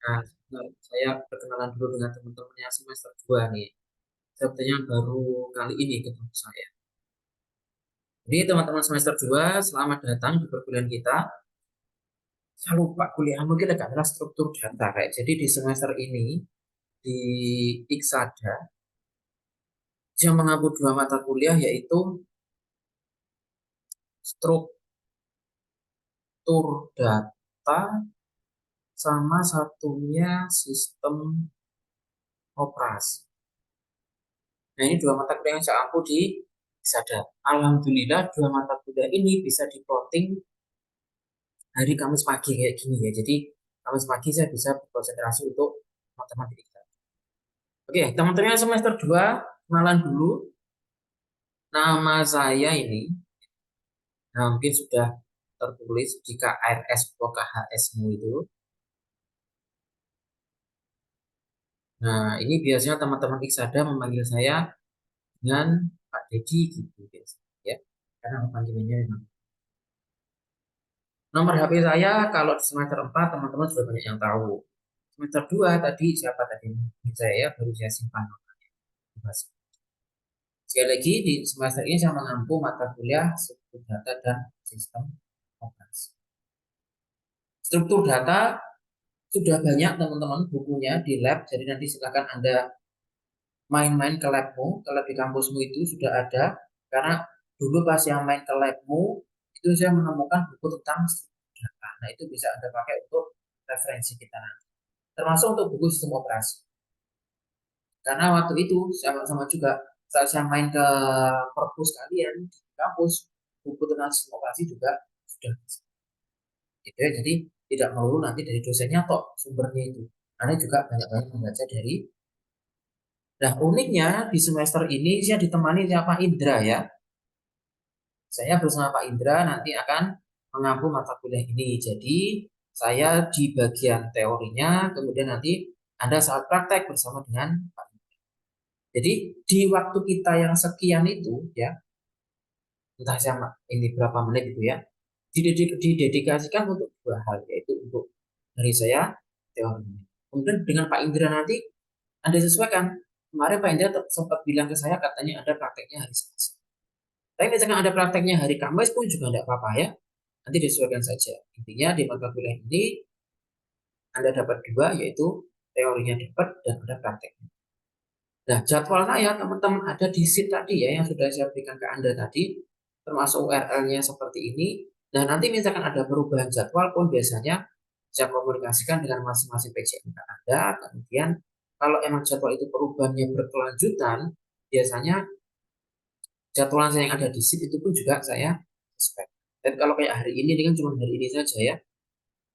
Nah, saya perkenalan dulu dengan teman-teman yang semester 2 nih. Sepertinya baru kali ini ketemu saya. Jadi teman-teman semester 2, selamat datang di perkuliahan kita. Saya lupa kuliahmu kita adalah struktur data kayak. Jadi di semester ini di Iksada saya mengambil dua mata kuliah yaitu struktur data sama satunya sistem operasi. Nah, ini dua mata kuliah yang saya ampu di Iksada. Alhamdulillah dua mata kuliah ini bisa diplotting hari Kamis pagi kayak gini ya. Jadi Kamis pagi saya bisa berkonsentrasi untuk matematika. Oke, teman-teman semester 2 kenalan dulu. Nama saya ini, nah mungkin sudah tertulis di KRS atau KHS-mu itu. Nah, ini biasanya teman-teman Iksada memanggil saya dengan Pak Dedi gitu biasanya ya. Karena panggilannya memang. Nomor HP saya kalau di semester 4 teman-teman sudah banyak yang tahu. Semester 2 tadi siapa tadi? Saya baru saya simpan nomornya. Sekali lagi di semester ini saya mengampu mata kuliah struktur data dan sistem operasi. Struktur data sudah banyak teman-teman bukunya di lab, jadi nanti silakan Anda main-main ke labmu, ke lab di kampusmu itu sudah ada, karena dulu pas yang main ke labmu itu saya menemukan buku tentang struktur data. Nah itu bisa Anda pakai untuk referensi kita nanti, termasuk untuk buku sistem operasi. Karena waktu itu sama-sama juga saat saya main ke perpus kalian di kampus, buku tentang sistem operasi juga sudah bisa. Gitu ya, jadi tidak melulu nanti dari dosennya kok sumbernya itu. Anda juga banyak-banyak membaca dari. Nah, uniknya di semester ini saya ditemani sama Pak Indra ya. Saya bersama Pak Indra nanti akan mengampu mata kuliah ini. Jadi, saya di bagian teorinya, kemudian nanti Anda saat praktek bersama dengan Pak Indra. Jadi, di waktu kita yang sekian itu ya, entah sama ini berapa menit itu ya, didedikasikan untuk dua hal, yaitu untuk dari saya teori. Kemudian dengan Pak Indra nanti Anda sesuaikan. Kemarin Pak Indra sempat bilang ke saya katanya ada prakteknya hari Selasa. Tapi misalkan ada prakteknya hari Kamis pun juga tidak apa-apa ya. Nanti disesuaikan saja. Intinya di mata kuliah ini Anda dapat dua, yaitu teorinya dapat dan ada prakteknya. Nah, jadwal saya teman-teman ada di sheet tadi ya yang sudah saya berikan ke Anda tadi, termasuk URL-nya seperti ini. Nah, nanti misalkan ada perubahan jadwal pun biasanya saya komunikasikan dengan masing-masing PJMK Anda. Kemudian kalau emang jadwal itu perubahannya berkelanjutan, biasanya jadwal saya yang ada di sheet itu pun juga saya respect. Dan kalau kayak hari ini kan cuma hari ini saja ya,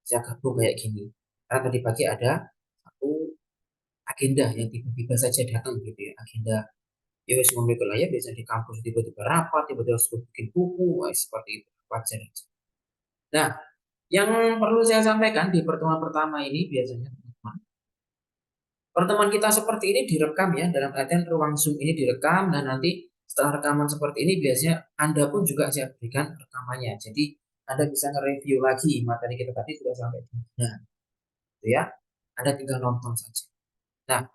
saya gabung kayak gini. Karena tadi pagi ada satu agenda yang tiba-tiba saja datang gitu ya, agenda ya wes ngomong lah ya biasa di kampus tiba-tiba rapat tiba-tiba harus bikin buku seperti itu wajar aja. Nah, yang perlu saya sampaikan di pertemuan pertama ini biasanya teman-teman, pertemuan kita seperti ini direkam ya, dalam artian ruang Zoom ini direkam dan nanti setelah rekaman seperti ini biasanya Anda pun juga saya berikan rekamannya, jadi Anda bisa nge-review lagi materi kita tadi sudah sampai di mana gitu ya, Anda tinggal nonton saja. Nah,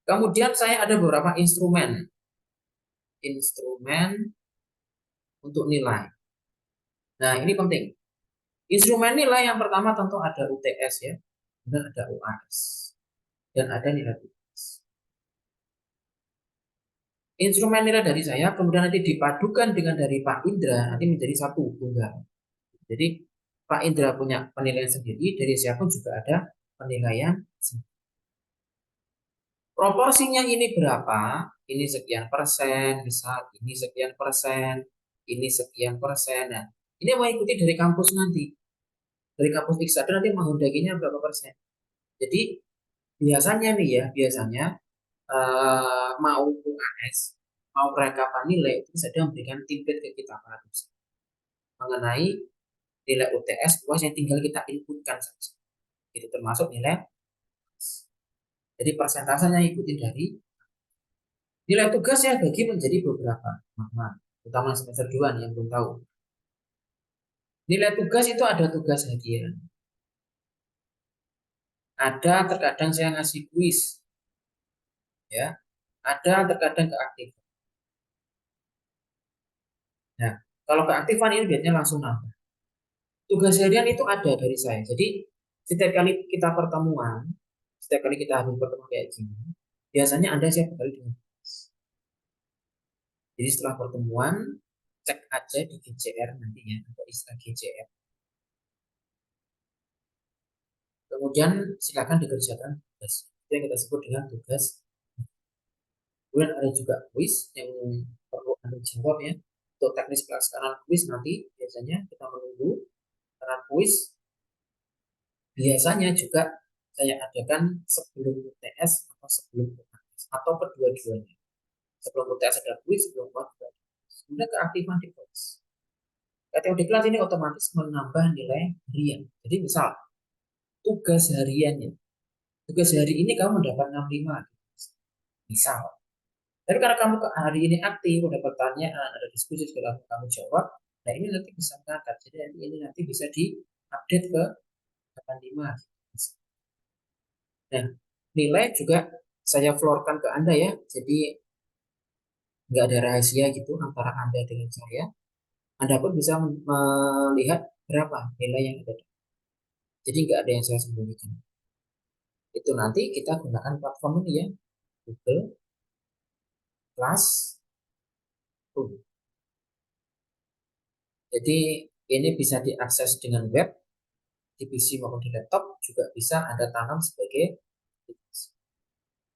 kemudian saya ada beberapa instrumen untuk nilai. Nah, ini penting. Instrumen nilai yang pertama tentu ada UTS ya, dan ada UAS, dan ada nilai UTS. Instrumen nilai dari saya, kemudian nanti dipadukan dengan dari Pak Indra, nanti menjadi satu tunggal. Jadi Pak Indra punya penilaian sendiri, dari saya pun juga ada penilaian sendiri. Proporsinya ini berapa? Ini sekian persen, misal ini sekian persen, ini sekian persen. Nah, ini mau ikuti dari kampus nanti. Dari kampus Iksada nanti menghendakinya berapa persen. Jadi biasanya nih ya, biasanya mau UAS, mau perangkapan nilai itu sedang memberikan template ke kita para dosen mengenai nilai UTS UAS yang tinggal kita inputkan saja. Itu termasuk nilai. Jadi persentasenya ikuti dari nilai tugas ya bagi menjadi beberapa. Terutama semester 2 nih yang belum tahu. Nilai tugas itu ada tugas harian. Ada terkadang saya ngasih kuis, ya. Ada terkadang keaktifan. Nah, kalau keaktifan ini biasanya langsung nambah. Tugas harian itu ada dari saya. Jadi setiap kali kita pertemuan, setiap kali kita harus bertemu kayak gini, biasanya Anda siap kali dengan tugas. Jadi setelah pertemuan, cek aja di GCR nanti ya, atau istilah GCR. Kemudian silakan dikerjakan tugas. Itu yang kita sebut dengan tugas. Kemudian ada juga kuis yang perlu Anda jawab ya. Untuk teknis pelaksanaan kuis nanti biasanya kita menunggu karena kuis biasanya juga saya adakan sebelum UTS atau sebelum UTS atau kedua-duanya. Sebelum UTS ada kuis, sebelum UTS ada kuis. Kemudian keaktifan di kelas. Ketika di kelas ini otomatis menambah nilai harian. Jadi misal tugas hariannya, tugas hari ini kamu mendapat 65. Misal. Tapi karena kamu hari ini aktif, udah pertanyaan, ada diskusi, segala kamu jawab, nah ini nanti bisa mengangkat. Jadi ini nanti bisa diupdate ke 85. Nah, nilai juga saya floorkan ke Anda ya. Jadi nggak ada rahasia gitu antara Anda dengan saya. Anda pun bisa melihat berapa nilai yang ada. Jadi nggak ada yang saya sembunyikan. Itu nanti kita gunakan platform ini ya, Google Classroom. Jadi ini bisa diakses dengan web, di PC maupun di laptop juga bisa Anda tanam sebagai aplikasi.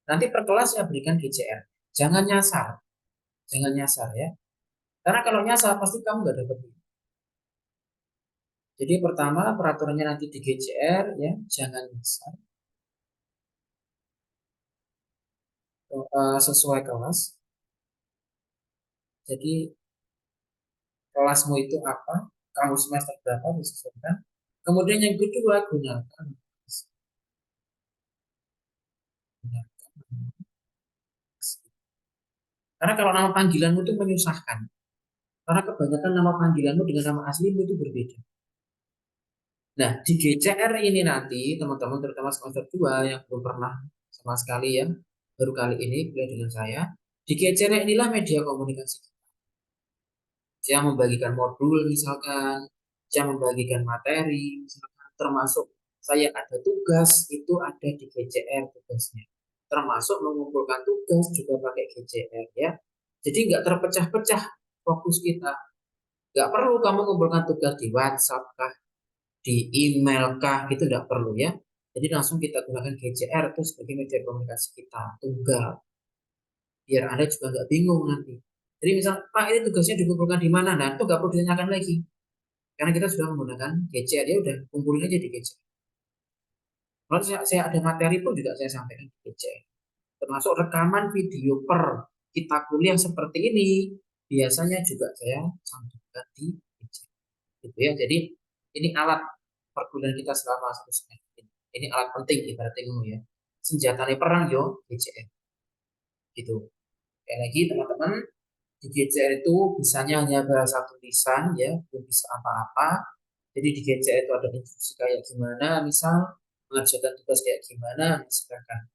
Nanti per kelas saya berikan GCR. Jangan nyasar, jangan nyasar ya. Karena kalau nyasar pasti kamu nggak dapat. Jadi pertama peraturannya nanti di GCR ya, jangan nyasar. Sesuai kelas. Jadi kelasmu itu apa? Kamu semester berapa disesuaikan. Kemudian yang kedua gunakan karena kalau nama panggilanmu itu menyusahkan. Karena kebanyakan nama panggilanmu dengan nama aslimu itu berbeda. Nah, di GCR ini nanti teman-teman terutama semester 2 yang belum pernah sama sekali ya, baru kali ini belajar dengan saya, di GCR inilah media komunikasi. Saya membagikan modul misalkan, saya membagikan materi misalkan, termasuk saya ada tugas itu ada di GCR tugasnya. Termasuk mengumpulkan tugas juga pakai GCR ya. Jadi nggak terpecah-pecah fokus kita. Nggak perlu kamu mengumpulkan tugas di WhatsApp kah, di email kah, itu nggak perlu ya. Jadi langsung kita gunakan GCR itu sebagai media komunikasi kita, tunggal. Biar Anda juga nggak bingung nanti. Jadi misal, Pak ini tugasnya dikumpulkan di mana? Nah itu nggak perlu ditanyakan lagi. Karena kita sudah menggunakan GCR, ya udah kumpulin aja di GCR. Kalau saya ada materi pun juga saya sampaikan di GCR. Termasuk rekaman video per kita kuliah seperti ini, biasanya juga saya sampaikan di GCR. Gitu ya. Jadi ini alat perkuliahan kita selama 1 semester ini. Ini alat penting ibaratnya ya. Senjata perang yo GCR. Gitu. Sekali lagi teman-teman, di GCR itu bisanya hanya bahasa tulisan ya, belum bisa apa-apa. Jadi di GCR itu ada instruksi kayak gimana, misal mengerjakan tugas kayak gimana, silakan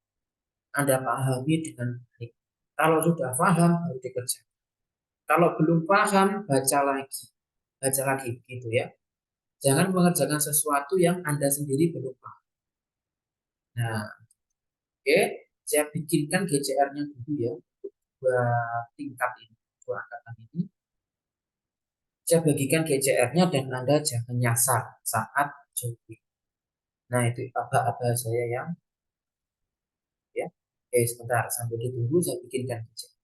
Anda pahami dengan baik. Kalau sudah paham, baru dikerjakan. Kalau belum paham, baca lagi gitu ya. Jangan mengerjakan sesuatu yang Anda sendiri belum paham. Nah, oke, saya bikinkan GCR-nya dulu ya, dua tingkat ini, dua angkatan ini. Saya bagikan GCR-nya dan Anda jangan nyasar saat jogging. Nah, itu apa saya yang ya. Oke, sebentar sambil ditunggu saya bikinkan GCR.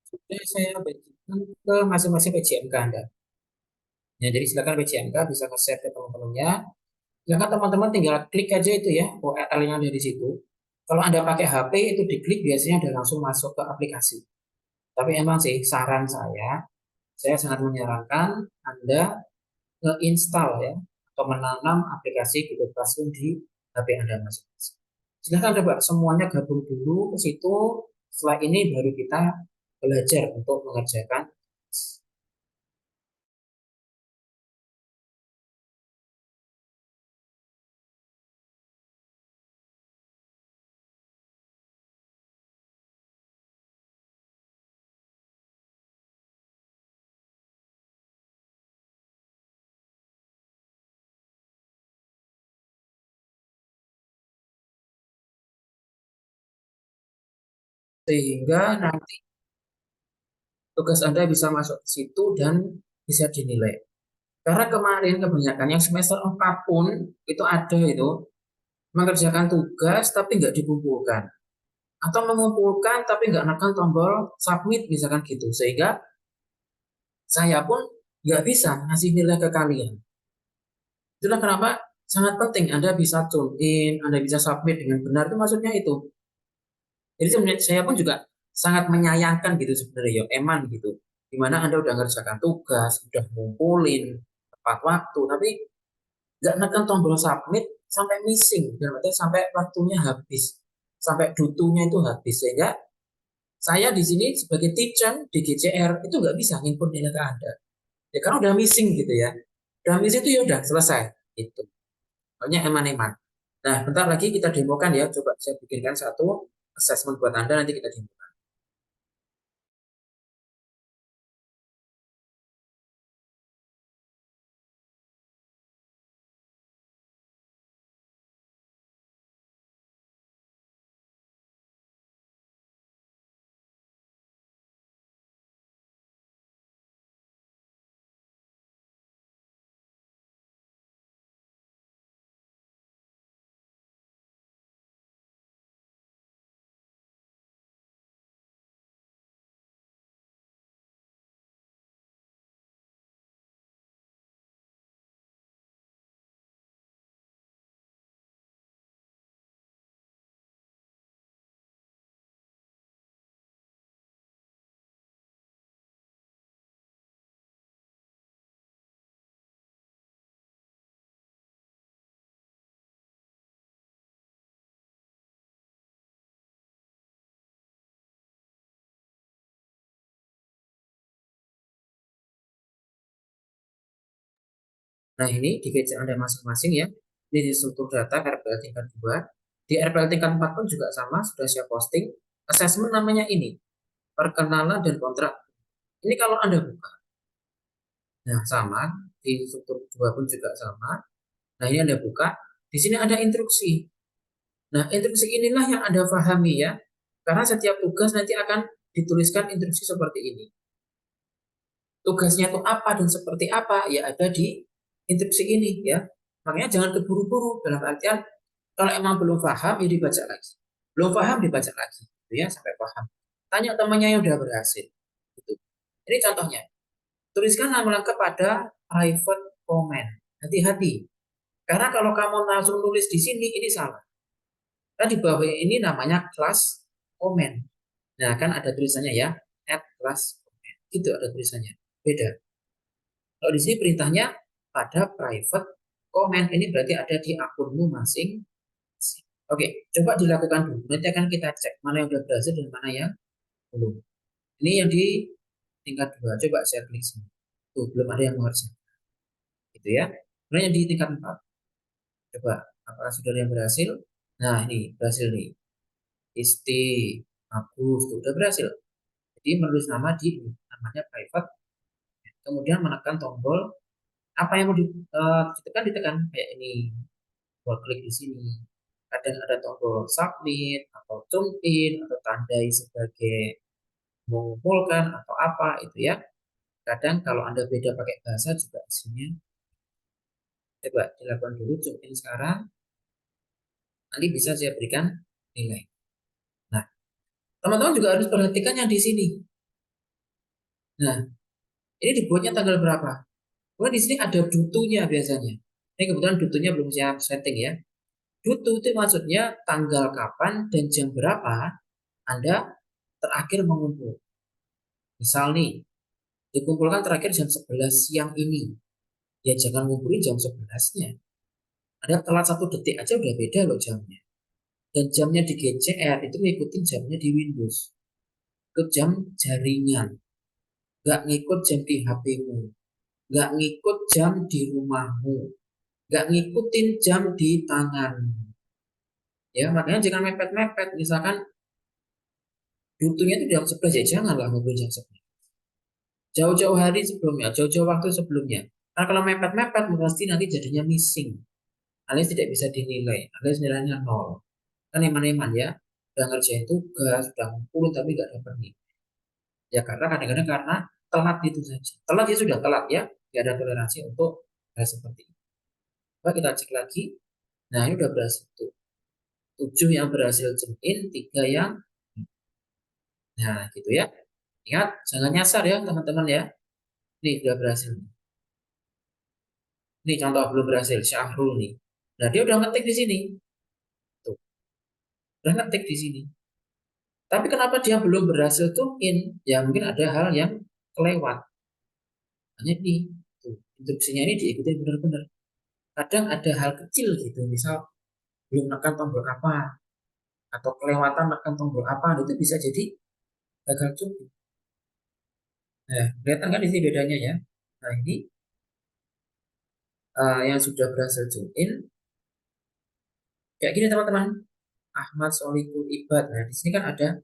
Sudah saya bagikan ke masing-masing PJMK Anda. Ya, jadi silakan PJMK bisa share ke teman-temannya. Silakan teman-teman tinggal klik aja itu ya, URL yang ada di situ. Kalau Anda pakai HP itu diklik biasanya udah langsung masuk ke aplikasi. Tapi emang sih saran saya sangat menyarankan Anda install ya atau menanam aplikasi Google Classroom di HP Anda masing-masing. Silahkan coba semuanya gabung dulu ke situ. Setelah ini baru kita belajar untuk mengerjakan sehingga nanti tugas Anda bisa masuk ke situ dan bisa dinilai. Karena kemarin kebanyakan yang semester 4 pun itu ada itu mengerjakan tugas tapi nggak dikumpulkan. Atau mengumpulkan tapi nggak nekan tombol submit misalkan gitu. Sehingga saya pun nggak bisa ngasih nilai ke kalian. Itulah kenapa sangat penting Anda bisa tune in, Anda bisa submit dengan benar itu maksudnya itu. Jadi sebenarnya saya pun juga sangat menyayangkan gitu sebenarnya ya, eman gitu. Dimana Anda udah ngerjakan tugas, udah ngumpulin tepat waktu, tapi nggak neken tombol submit sampai missing, dan berarti sampai waktunya habis, sampai dutunya itu habis, sehingga saya di sini sebagai teacher di GCR itu nggak bisa ngimpun nilai ke Anda. Ya karena udah missing gitu ya. Udah missing itu ya udah selesai. Itu. Pokoknya eman-eman. Nah, bentar lagi kita demokan ya. Coba saya bikinkan satu assessment buat Anda, nanti kita demokan. Nah, ini di gadget Anda masing-masing ya. Ini di struktur data RPL tingkat 2. Di RPL tingkat 4 pun juga sama, sudah saya posting. Assessment namanya ini, perkenalan dan kontrak. Ini kalau Anda buka. Nah, sama, di struktur 2 pun juga sama. Nah, ini Anda buka. Di sini ada instruksi. Nah, instruksi inilah yang Anda pahami ya. Karena setiap tugas nanti akan dituliskan instruksi seperti ini. Tugasnya itu apa dan seperti apa ya ada di instruksi ini ya. Makanya jangan keburu-buru dalam artian kalau emang belum paham ya dibaca lagi. Belum paham dibaca lagi gitu ya sampai paham. Tanya temannya yang udah berhasil gitu. Ini contohnya. Tuliskan nama lengkap pada private comment. Hati-hati. Karena kalau kamu langsung nulis di sini ini salah. Kan di bawah ini namanya class comment. Nah, kan ada tulisannya ya, add class comment. Itu ada tulisannya. Beda. Kalau di sini perintahnya pada private comment, ini berarti ada di akunmu masing. Oke, coba dilakukan dulu. Nanti akan kita cek mana yang sudah berhasil dan mana yang belum. Ini yang di tingkat 2. Coba saya klik sini. Tuh, belum ada yang mengerjakan. Gitu ya. Kemudian yang di tingkat 4. Coba, apakah sudah ada yang berhasil? Nah, ini berhasil nih. Isti, Agus, tuh, udah berhasil. Jadi menulis nama di namanya private. Kemudian menekan tombol apa yang mau ditekan, ditekan kayak ini. Double klik di sini. Kadang ada tombol submit atau tune in atau tandai sebagai mengumpulkan atau apa itu ya. Kadang kalau Anda beda pakai bahasa juga isinya. Coba dilakukan dulu tune in sekarang. Nanti bisa saya berikan nilai. Nah, teman-teman juga harus perhatikan yang di sini. Nah, ini dibuatnya tanggal berapa? Oh, di sini ada dutunya biasanya. Ini kebetulan dutunya belum saya setting ya. Dutu itu maksudnya tanggal kapan dan jam berapa Anda terakhir mengumpul. Misal nih, dikumpulkan terakhir jam 11 siang ini. Ya jangan ngumpulin jam 11-nya. Ada telat 1 detik aja udah beda loh jamnya. Dan jamnya di GCR itu ngikutin jamnya di Windows. Itu jam jaringan. Nggak ngikut jam di HP-mu. Nggak ngikut jam di rumahmu. Nggak ngikutin jam di tanganmu. Ya, makanya jangan mepet-mepet. Misalkan butuhnya itu jam 11 ya janganlah ngobrol jam 11. Jauh-jauh hari sebelumnya, jauh-jauh waktu sebelumnya. Karena kalau mepet-mepet pasti nanti jadinya missing. Alias tidak bisa dinilai, alias nilainya nol. Kan eman-eman ya, udah ngerjain tugas, udah ngumpulin tapi nggak dapat nilai. Ya karena kadang-kadang karena telat itu saja. Telat ya sudah telat ya, nggak ada toleransi untuk hal seperti itu. Coba kita cek lagi. Nah ini udah berhasil tuh. 7 yang berhasil zoom in, 3 yang nah gitu ya. Ingat, jangan nyasar ya teman-teman ya. Ini udah berhasil. Ini contoh belum berhasil, Syahrul nih. Nah, dia udah ngetik di sini. Tuh, udah ngetik di sini. Tapi kenapa dia belum berhasil tune in? Ya mungkin ada hal yang kelewat. Hanya ini, tuh, instruksinya ini diikuti benar-benar. Kadang ada hal kecil gitu, misal belum menekan tombol apa, atau kelewatan menekan tombol apa, itu bisa jadi gagal tune in. Nah, kelihatan kan di sini bedanya ya. Nah, ini yang sudah berhasil tune in, kayak gini teman-teman. Ahmad Solikul Ibad. Nah, di sini kan ada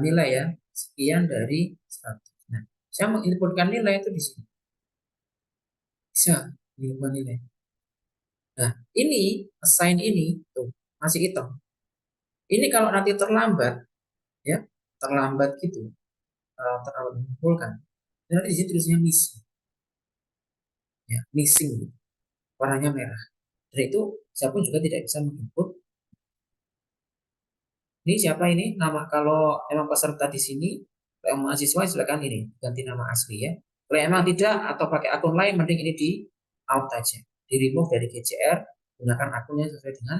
nilai ya sekian dari 100. Nah, saya menginputkan nilai itu di sini. Bisa menginput nilai. Nah, ini assign ini tuh masih hitam. Ini kalau nanti terlambat ya, terlambat gitu, terlambat mengumpulkan. Nanti di situ tulisnya missing ya, missing gitu. Warnanya merah. Dan itu siapapun juga tidak bisa menginput. Ini siapa ini? Nama kalau emang peserta di sini, yang mahasiswa silakan ini ganti nama asli ya. Kalau emang tidak atau pakai akun lain, mending ini di out aja, di remove dari GCR, gunakan akunnya sesuai dengan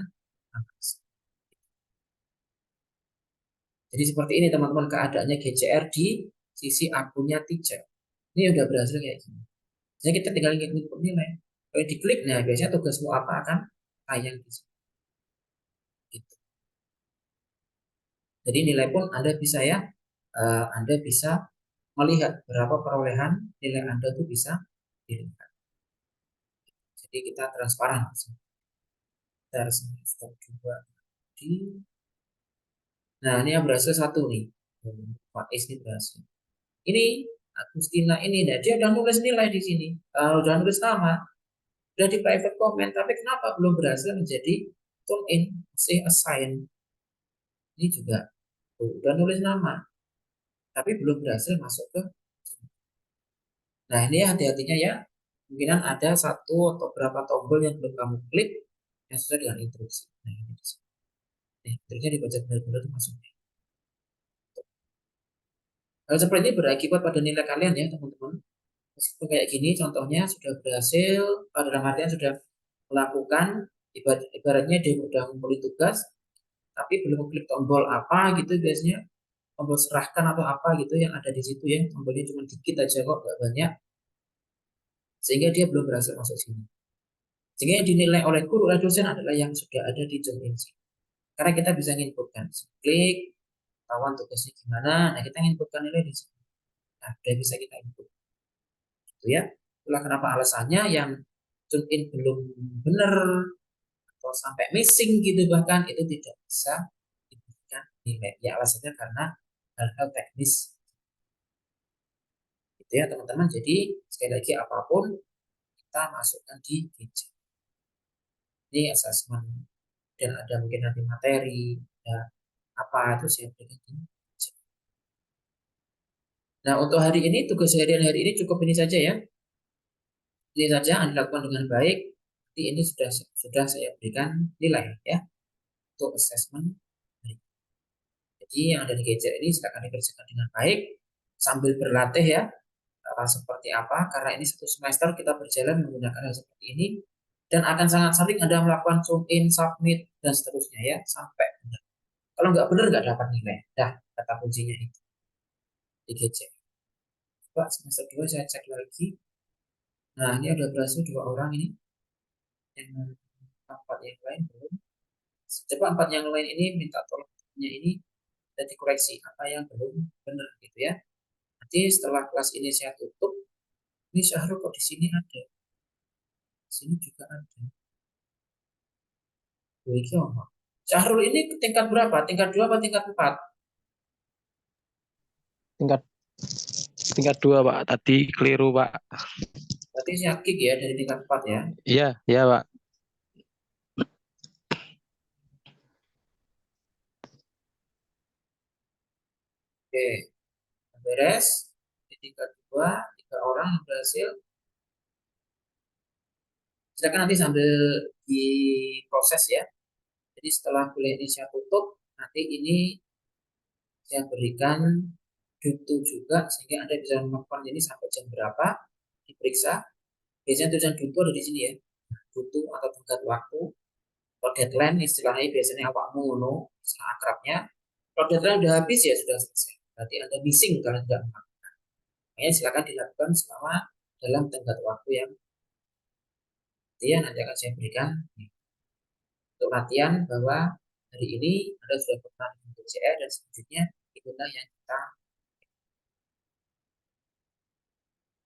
nama asli. Jadi seperti ini teman-teman keadaannya GCR di sisi akunnya teacher. Ini udah berhasil kayak gini. Jadi kita tinggal input nilai. Kalau diklik, nah biasanya tugasmu apa akan tayang di sini. Gitu. Jadi nilai pun Anda bisa ya, Anda bisa melihat berapa perolehan nilai Anda itu bisa dilihat. Jadi kita transparan. Kita harus step juga di. Nah ini yang berhasil satu nih. Pak Is ini berhasil. Ini Agustina ini, nah, dia udah nulis nilai di sini, udah nulis nama, udah di private comment, tapi kenapa belum berhasil menjadi tune in, masih assign. Ini juga udah nulis nama, tapi belum berhasil masuk ke. Nah ini hati-hatinya ya, kemungkinan ada satu atau beberapa tombol yang belum kamu klik yang sesuai dengan instruksi. Nah ini di sini. Nih, instruksinya dibaca benar-benar itu masuknya. Hal seperti ini berakibat pada nilai kalian ya teman-teman. Meskipun kayak gini contohnya sudah berhasil, dalam artian sudah melakukan ibaratnya dia udah ngumpulin tugas, tapi belum klik tombol apa gitu biasanya, tombol serahkan atau apa gitu yang ada di situ ya, tombolnya cuma dikit aja kok, nggak banyak, sehingga dia belum berhasil masuk sini. Sehingga yang dinilai oleh guru oleh dosen adalah yang sudah ada di job sini. Karena kita bisa inputkan, klik, tawan tugasnya gimana, nah kita inputkan nilai di sini. Nah, udah bisa kita input. Gitu ya. Itulah kenapa alasannya yang tune in belum benar atau sampai missing gitu bahkan itu tidak bisa diberikan nilai. Ya alasannya karena hal-hal teknis. Gitu ya teman-teman. Jadi sekali lagi apapun kita masukkan di gadget. Ini asesmen dan ada mungkin nanti materi, ya apa itu saya berikan di gadget. Nah untuk hari ini tugas harian hari ini cukup ini saja ya. Ini saja Anda lakukan dengan baik. Nanti ini sudah saya berikan nilai ya untuk assessment. Jadi yang ada di gadget ini silakan dikerjakan dengan baik sambil berlatih ya. seperti apa, karena ini satu semester kita berjalan menggunakan hal seperti ini, dan akan sangat sering Anda melakukan zoom in, submit, dan seterusnya ya, sampai benar. Kalau nggak benar, nggak dapat nilai. Dah, kata kuncinya itu di GC. Coba semester 2 saya cek lagi. Nah, ini ada berhasil 2 orang ini. Yang 4 yang lain belum. Coba 4 yang lain ini minta tolongnya ini dan dikoreksi apa yang belum benar gitu ya. Nanti setelah kelas ini saya tutup. Ini Syahrul kok di sini ada. Di sini juga ada. Syahrul ini tingkat berapa? Tingkat 2 atau tingkat 4? Tingkat 2 Pak. Tadi keliru Pak. Berarti saya kick ya dari tingkat 4 ya. Iya, iya Pak. Oke, beres. Di tingkat 2, 3 orang berhasil. Silakan nanti sambil diproses ya. Jadi setelah kuliah ini saya tutup, nanti ini saya berikan dutu juga sehingga Anda bisa melakukan ini sampai jam berapa diperiksa. Biasanya tulisan dutu ada di sini ya. Dutu atau tenggat waktu. Kalau deadline istilahnya biasanya awakmu ngono, istilah akrabnya. Kalau deadline udah habis ya sudah selesai. Berarti Anda missing kalau tidak melakukan. Makanya silakan dilakukan selama dalam tenggat waktu yang nanti akan saya berikan untuk latihan bahwa hari ini Anda sudah pernah untuk CR dan selanjutnya itulah yang kita.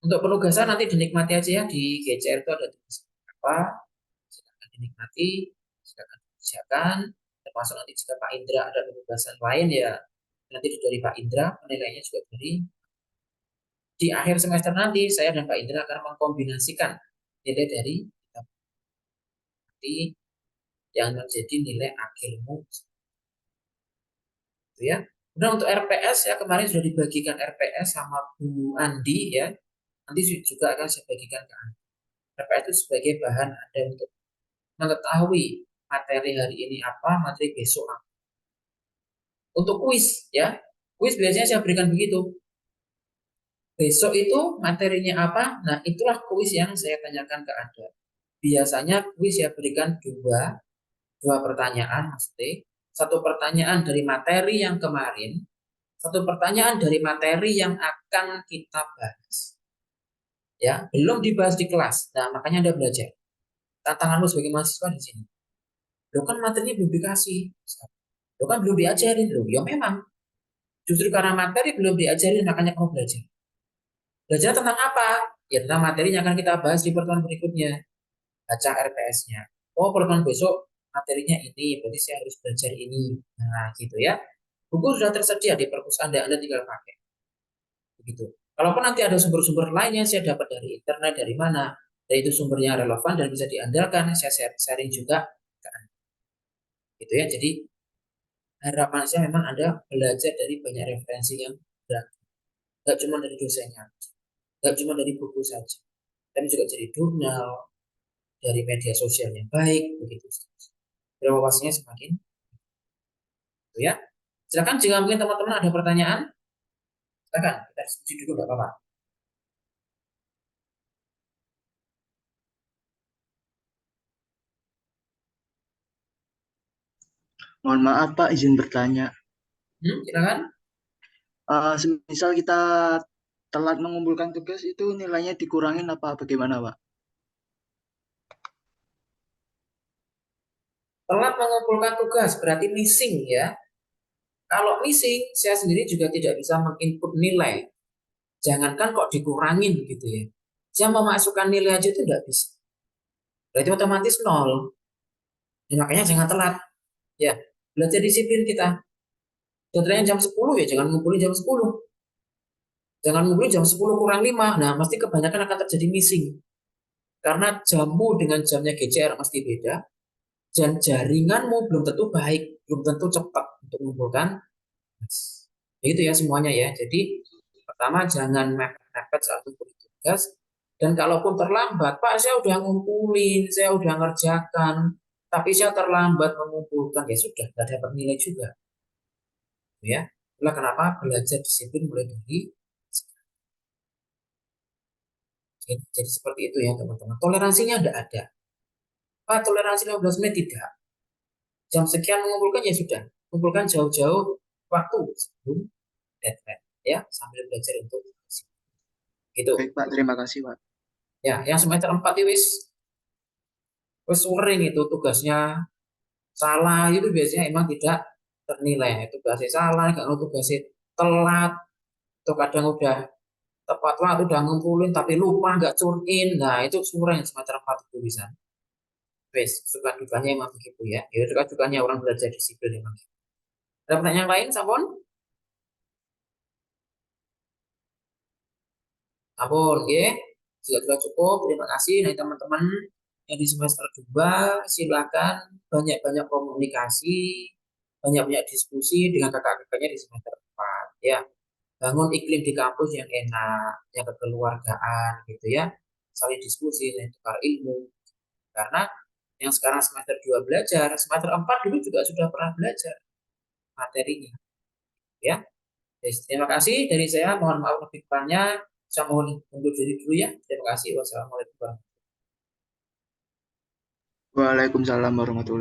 Untuk penugasan nanti dinikmati aja ya, di GCR itu ada tugas apa, silakan dinikmati, silakan dikerjakan, termasuk nanti jika Pak Indra ada penugasan lain ya nanti dari Pak Indra, penilaiannya juga dari di akhir semester nanti saya dan Pak Indra akan mengkombinasikan nilai dari nanti yang menjadi nilai akhirmu gitu ya. Nah untuk RPS ya kemarin sudah dibagikan RPS sama Bu Andi ya, nanti juga akan saya bagikan ke Anda. RPS itu sebagai bahan Anda untuk mengetahui materi hari ini apa, materi besok apa. Untuk kuis ya, kuis biasanya saya berikan begitu. Besok itu materinya apa? Nah itulah kuis yang saya tanyakan ke Anda. Biasanya kuis saya berikan dua pertanyaan maksudnya. Satu pertanyaan dari materi yang kemarin, satu pertanyaan dari materi yang akan kita bahas. Ya, belum dibahas di kelas. Nah, makanya Anda belajar. Tantanganmu sebagai mahasiswa di sini. Lo kan materinya belum dikasih. Lo kan belum diajarin lo. Ya memang. Justru karena materi belum diajarin makanya kamu belajar. Belajar tentang apa? Ya tentang materi yang akan kita bahas di pertemuan berikutnya. Baca RPS-nya. Oh, pertemuan besok materinya ini, berarti saya harus belajar ini. Nah, gitu ya. Buku sudah tersedia di perpus Anda tinggal pakai. Begitu. Kalaupun nanti ada sumber-sumber lain yang saya dapat dari internet, dari mana, dan itu sumbernya relevan dan bisa diandalkan, saya sharing juga ke Anda. Gitu ya. Jadi harapan saya memang Anda belajar dari banyak referensi yang beragam. Nggak cuma dari dosennya, nggak cuma dari buku saja, tapi juga dari jurnal, dari media sosial yang baik, begitu. Wawasannya semakin, gitu ya. Silakan jika mungkin teman-teman ada pertanyaan, silakan kita diskusi dulu, nggak apa-apa. Mohon maaf Pak, izin bertanya. Silakan. Misal kita telat mengumpulkan tugas itu nilainya dikurangin apa bagaimana Pak? Telat mengumpulkan tugas berarti missing ya. Kalau missing, saya sendiri juga tidak bisa menginput nilai. Jangankan kok dikurangin gitu ya. Saya memasukkan nilai aja itu tidak bisa. Berarti otomatis nol. Ya, makanya jangan telat. Ya, belajar disiplin kita. Contohnya jam 10 ya, jangan ngumpulin jam 10. Jangan ngumpulin jam 10 kurang 5. Nah, pasti kebanyakan akan terjadi missing. Karena jammu dengan jamnya GCR pasti beda. Dan jaringanmu belum tentu baik, belum tentu cepat untuk mengumpulkan. Begitu ya semuanya ya. Jadi pertama jangan mepet saat ngumpulin tugas. Dan kalaupun terlambat, Pak saya udah ngumpulin, saya udah ngerjakan, tapi saya terlambat mengumpulkan, ya sudah, nggak dapat nilai juga. Ya, itulah kenapa belajar disiplin mulai dari Jadi seperti itu ya teman-teman. Toleransinya tidak ada. Pak, toleransi 15 menit tidak. Jam sekian mengumpulkan ya sudah. Kumpulkan jauh-jauh waktu sebelum deadline ya, sambil belajar untuk gitu. Baik Pak, terima kasih Pak. Ya, yang semester 4 itu wis sering itu tugasnya salah itu biasanya emang tidak ternilai. Tugasnya salah, kalau tugasnya telat, atau kadang udah tepat waktu udah ngumpulin tapi lupa nggak tune in. Nah, itu sering semester 4 itu bisa. Wes, suka dukanya emang begitu ya. Ya suka dukanya orang belajar disiplin emang. Ada pertanyaan lain, Sampun? Sampun, ya. Jika sudah cukup, terima kasih. Nah, teman-teman yang di semester 2, silakan banyak-banyak komunikasi, banyak-banyak diskusi dengan kakak-kakaknya di semester 4. Ya, bangun iklim di kampus yang enak, yang kekeluargaan gitu ya. Saling diskusi, saling tukar ilmu. Karena yang sekarang semester 2 belajar, semester 4 dulu juga sudah pernah belajar materinya. Ya, terima kasih dari saya. Mohon maaf lebih kurangnya. Saya mohon undur diri dulu ya. Terima kasih. Wassalamualaikum warahmatullahi wabarakatuh. Waalaikumsalam warahmatullahi